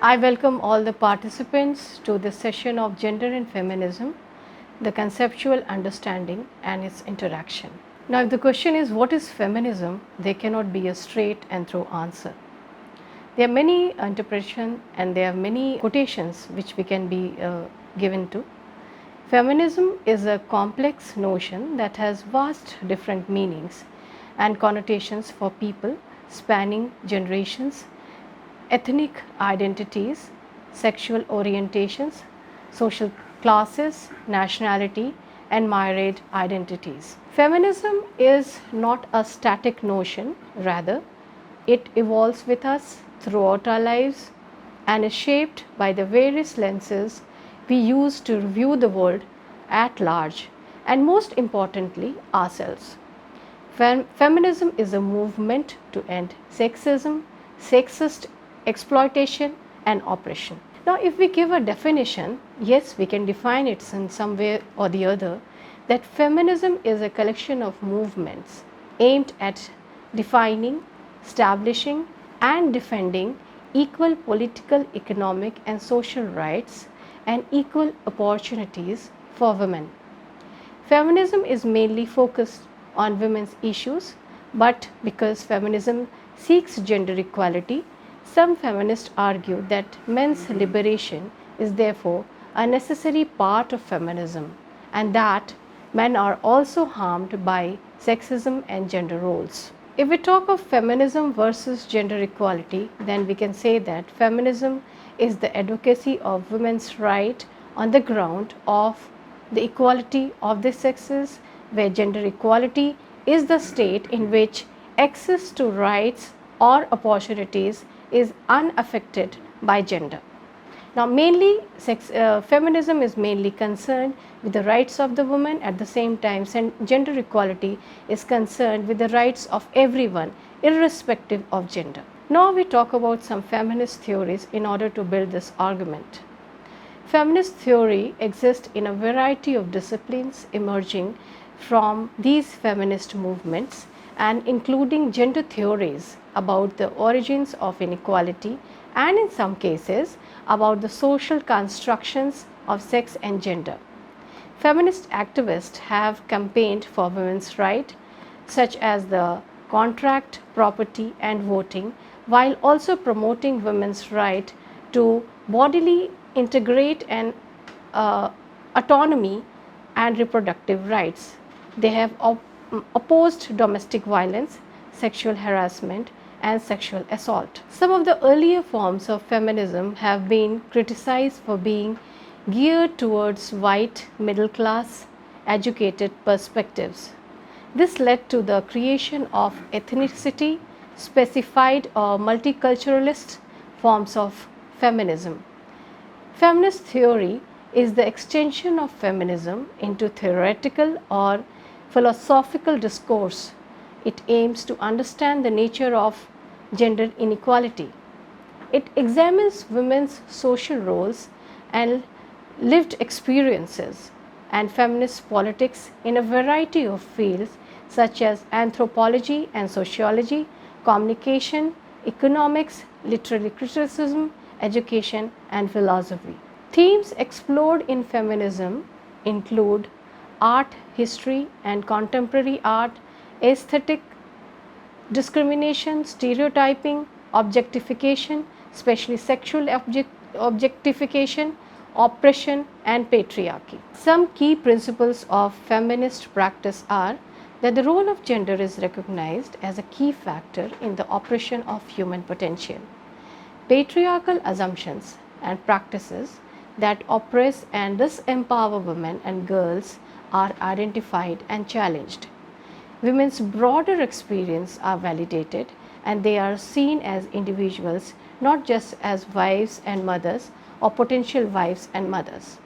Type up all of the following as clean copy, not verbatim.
I welcome all the participants to this session of Gender and Feminism, the conceptual understanding and its interaction. Now, if the question is what is feminism, there cannot be a straight and through answer. There are many interpretations and there are many quotations which we can be given to. Feminism is a complex notion that has vast different meanings and connotations for people spanning generations, ethnic identities, sexual orientations, social classes, nationality, and myriad identities. Feminism is not a static notion, rather, it evolves with us throughout our lives and is shaped by the various lenses we use to view the world at large and, most importantly, ourselves. Feminism is a movement to end sexism, sexist exploitation and oppression. Now, if we give a definition, yes, we can define it in some way or the other, that feminism is a collection of movements aimed at defining, establishing and defending equal political, economic and social rights and equal opportunities for women. Feminism is mainly focused on women's issues, but because feminism seeks gender equality, some feminists argue that men's liberation is therefore a necessary part of feminism and that men are also harmed by sexism and gender roles. If we talk of feminism versus gender equality, then we can say that feminism is the advocacy of women's right on the ground of the equality of the sexes, where gender equality is the state in which access to rights or opportunities is unaffected by gender. Now, feminism is mainly concerned with the rights of the woman. At the same time, gender equality is concerned with the rights of everyone, irrespective of gender. Now, we talk about some feminist theories in order to build this argument. Feminist theory exists in a variety of disciplines emerging from these feminist movements and including gender theories about the origins of inequality and in some cases about the social constructions of sex and gender. Feminist activists have campaigned for women's rights such as the contract, property and voting, while also promoting women's right to bodily integrate and autonomy and reproductive rights. They have opposed domestic violence, sexual harassment and sexual assault. Some of the earlier forms of feminism have been criticized for being geared towards white, middle class, educated perspectives. This led to the creation of ethnicity specified or multiculturalist forms of feminism. Feminist theory is the extension of feminism into theoretical or philosophical discourse. It aims to understand the nature of gender inequality. It examines women's social roles and lived experiences and feminist politics in a variety of fields such as anthropology and sociology, communication, economics, literary criticism, education and philosophy. Themes explored in feminism include art, history and contemporary art, aesthetic, discrimination, stereotyping, objectification, especially sexual objectification, oppression and patriarchy. Some key principles of feminist practice are that the role of gender is recognized as a key factor in the oppression of human potential. Patriarchal assumptions and practices that oppress and disempower women and girls are identified and challenged. Women's broader experience are validated and they are seen as individuals, not just as wives and mothers or potential wives and mothers.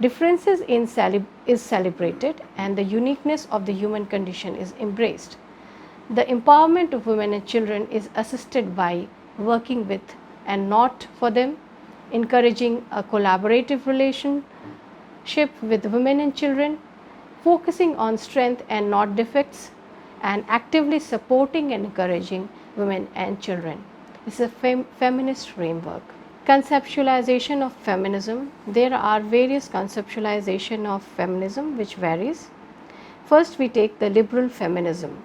Differences is celebrated and the uniqueness of the human condition is embraced. The empowerment of women and children is assisted by working with and not for them, encouraging a collaborative relationship with women and children, focusing on strength and not defects, and actively supporting and encouraging women and children. This is a feminist framework. Conceptualization of feminism. There are various conceptualization of feminism which varies. First we take the liberal feminism.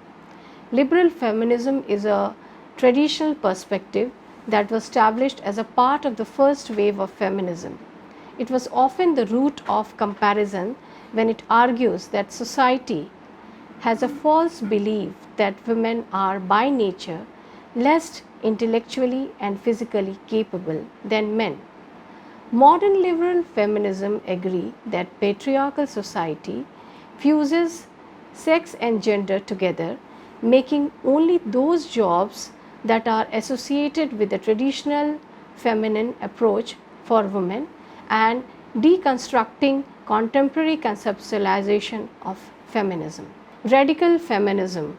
Liberal feminism is a traditional perspective that was established as a part of the first wave of feminism. It was often the root of comparison when it argues that society has a false belief that women are by nature less intellectually and physically capable than men. Modern liberal feminism agree that patriarchal society fuses sex and gender together, making only those jobs that are associated with the traditional feminine approach for women and deconstructing contemporary conceptualization of feminism. Radical feminism.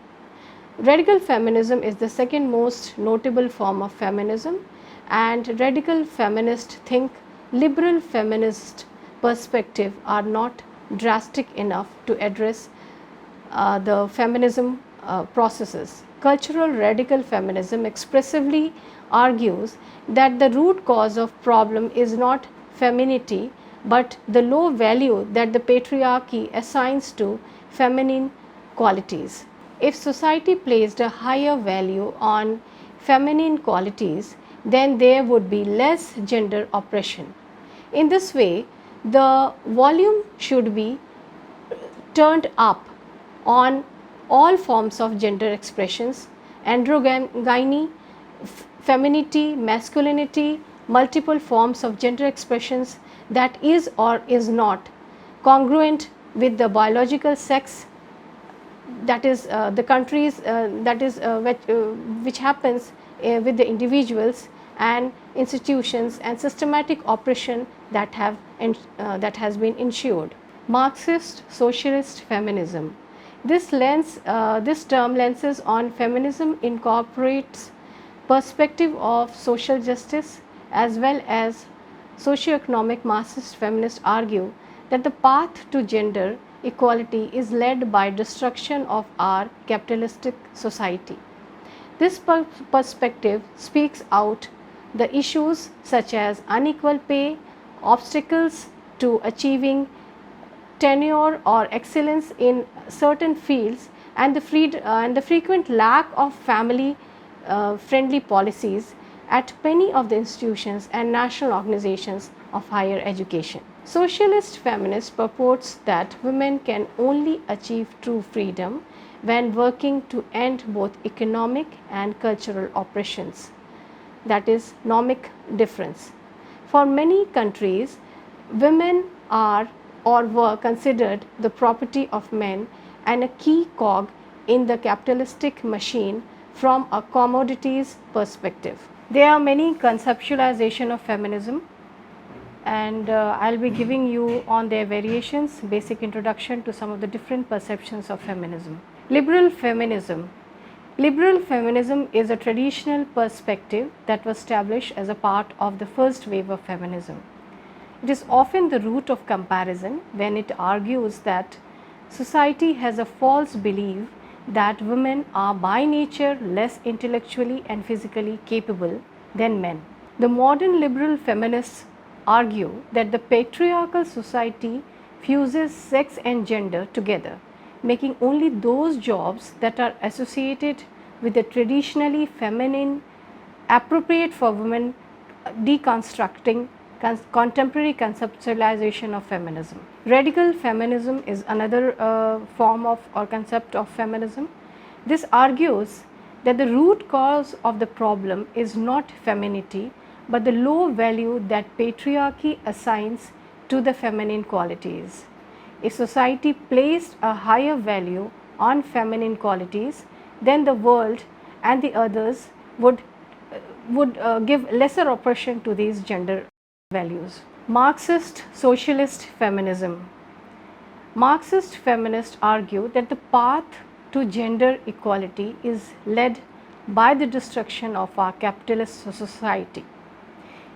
Radical feminism is the second most notable form of feminism, and radical feminists think liberal feminist perspectives are not drastic enough to address the feminism processes. Cultural radical feminism expressively argues that the root cause of problem is not femininity but the low value that the patriarchy assigns to feminine qualities. If society placed a higher value on feminine qualities, then there would be less gender oppression. In this way, the volume should be turned up on all forms of gender expressions, androgyny, femininity, masculinity, multiple forms of gender expressions that is or is not congruent with the biological sex, that is the countries which happens with the individuals and institutions and systematic oppression that has been ensured. Marxist socialist feminism. This term lenses on feminism incorporates perspective of social justice as well as socio-economic. Marxist feminists argue that the path to gender equality is led by destruction of our capitalistic society. This perspective speaks out the issues such as unequal pay, obstacles to achieving tenure or excellence in certain fields, and the frequent lack of family friendly policies at many of the institutions and national organizations of higher education. Socialist feminists purports that women can only achieve true freedom when working to end both economic and cultural oppressions, that is nomic difference. For many countries, women are or were considered the property of men and a key cog in the capitalistic machine from a commodities perspective. There are many conceptualization of feminism, and I'll be giving you on their variations basic introduction to some of the different perceptions of feminism. Liberal feminism. Liberal feminism is a traditional perspective that was established as a part of the first wave of feminism. It is often the root of comparison when it argues that society has a false belief that women are by nature less intellectually and physically capable than men. The modern liberal feminists argue that the patriarchal society fuses sex and gender together, making only those jobs that are associated with the traditionally feminine appropriate for women, deconstructing contemporary conceptualization of feminism. Radical feminism is another form of or concept of feminism. This argues that the root cause of the problem is not femininity but the low value that patriarchy assigns to the feminine qualities. If society placed a higher value on feminine qualities, then the world and the others would give lesser oppression to these gender values. Marxist socialist feminism. Marxist feminists argue that the path to gender equality is led by the destruction of our capitalist society.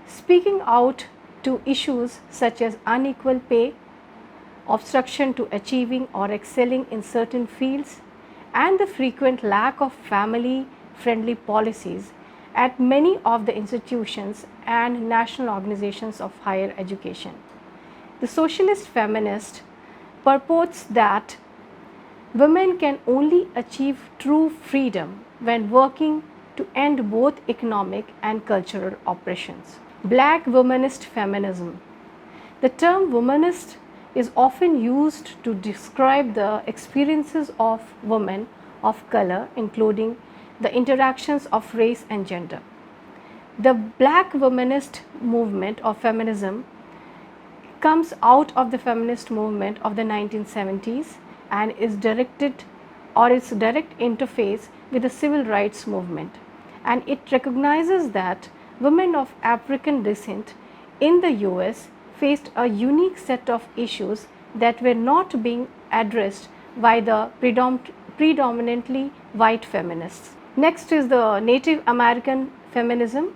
Speaking out to issues such as unequal pay, obstruction to achieving or excelling in certain fields, and the frequent lack of family friendly policies at many of the institutions and national organizations of higher education. The socialist feminist purports that women can only achieve true freedom when working to end both economic and cultural oppressions. Black womanist feminism. The term womanist is often used to describe the experiences of women of color, including the interactions of race and gender. The Black womanist movement of feminism comes out of the feminist movement of the 1970s and is directed or its direct interface with the civil rights movement, and it recognizes that women of African descent in the US faced a unique set of issues that were not being addressed by the predominantly white feminists. Next is the Native American feminism.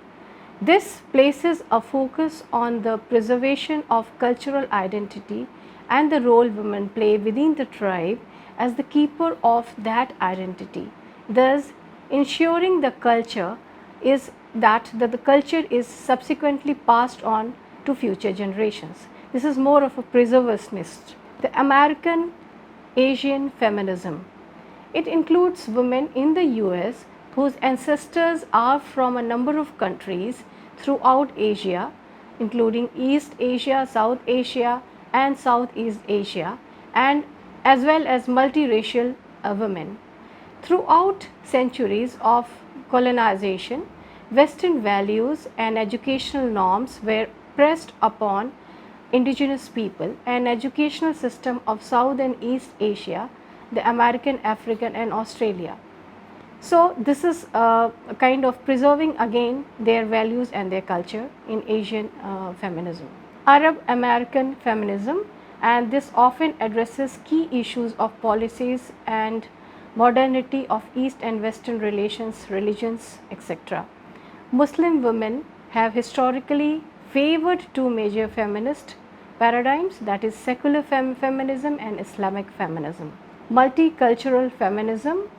This places a focus on the preservation of cultural identity and the role women play within the tribe as the keeper of that identity, thus ensuring the culture is that the culture is subsequently passed on to future generations. This is more of a preservationist. The American Asian feminism. It includes women in the US whose ancestors are from a number of countries throughout Asia, including East Asia, South Asia and Southeast Asia, and as well as multiracial women. Throughout centuries of colonization, Western values and educational norms were pressed upon indigenous people, and educational system of South and East Asia, the American, African and Australia. So this is a kind of preserving again their values and their culture in Asian feminism. Arab American feminism, and this often addresses key issues of policies and modernity of East and Western relations, religions, etc. Muslim women have historically favored two major feminist paradigms, that is secular feminism and Islamic feminism. Multicultural feminism.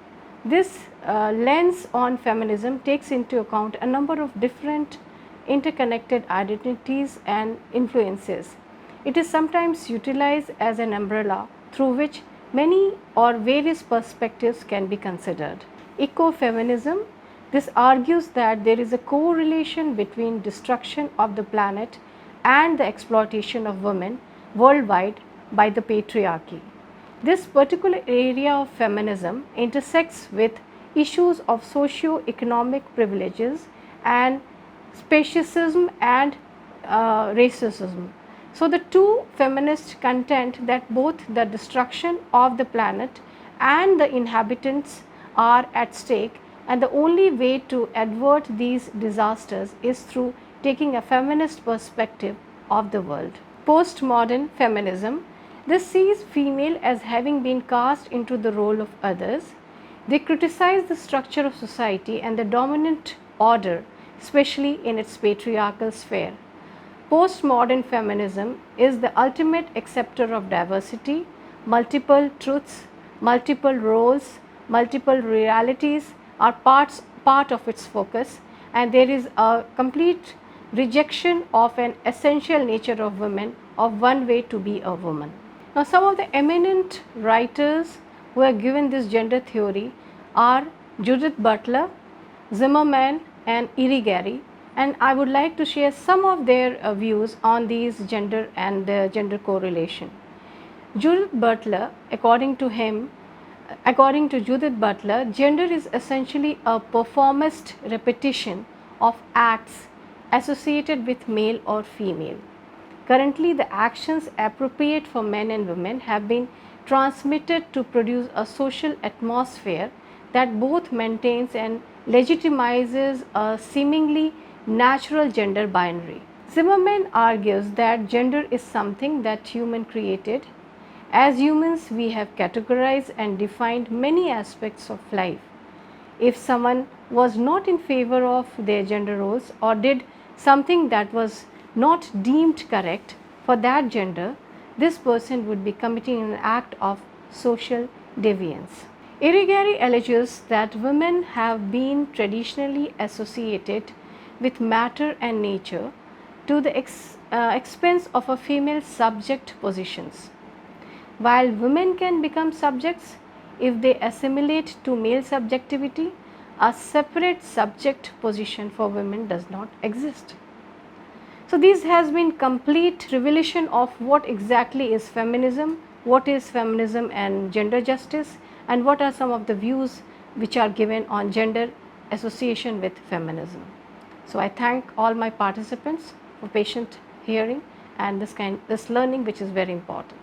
This lens on feminism takes into account a number of different interconnected identities and influences. It is sometimes utilized as an umbrella through which many or various perspectives can be considered. Ecofeminism. This argues that there is a correlation between destruction of the planet and the exploitation of women worldwide by the patriarchy. This particular area of feminism intersects with issues of socio-economic privileges and speciesism and racism. So the two feminists contend that both the destruction of the planet and the inhabitants are at stake, and the only way to avert these disasters is through taking a feminist perspective of the world. Postmodern feminism. This sees female as having been cast into the role of others. They criticize the structure of society and the dominant order, especially in its patriarchal sphere. Postmodern feminism is the ultimate acceptor of diversity, multiple truths, multiple roles, multiple realities are part of its focus, and there is a complete rejection of an essential nature of women, of one way to be a woman. Now, some of the eminent writers who have given this gender theory are Judith Butler, Zimmerman and Irigaray, and I would like to share some of their views on these gender and gender correlation. Judith Butler, according to Judith Butler, gender is essentially a performist repetition of acts associated with male or female. Currently, the actions appropriate for men and women have been transmitted to produce a social atmosphere that both maintains and legitimizes a seemingly natural gender binary. Zimmerman argues that gender is something that human created. As humans, we have categorized and defined many aspects of life. If someone was not in favor of their gender roles or did something that was not deemed correct for that gender, this person would be committing an act of social deviance. Irigaray alleges that women have been traditionally associated with matter and nature to the expense of a female subject positions. While women can become subjects if they assimilate to male subjectivity, a separate subject position for women does not exist. So, this has been complete revelation of what exactly is feminism, what is feminism and gender justice, and what are some of the views which are given on gender association with feminism. So, I thank all my participants for patient hearing and this learning which is very important.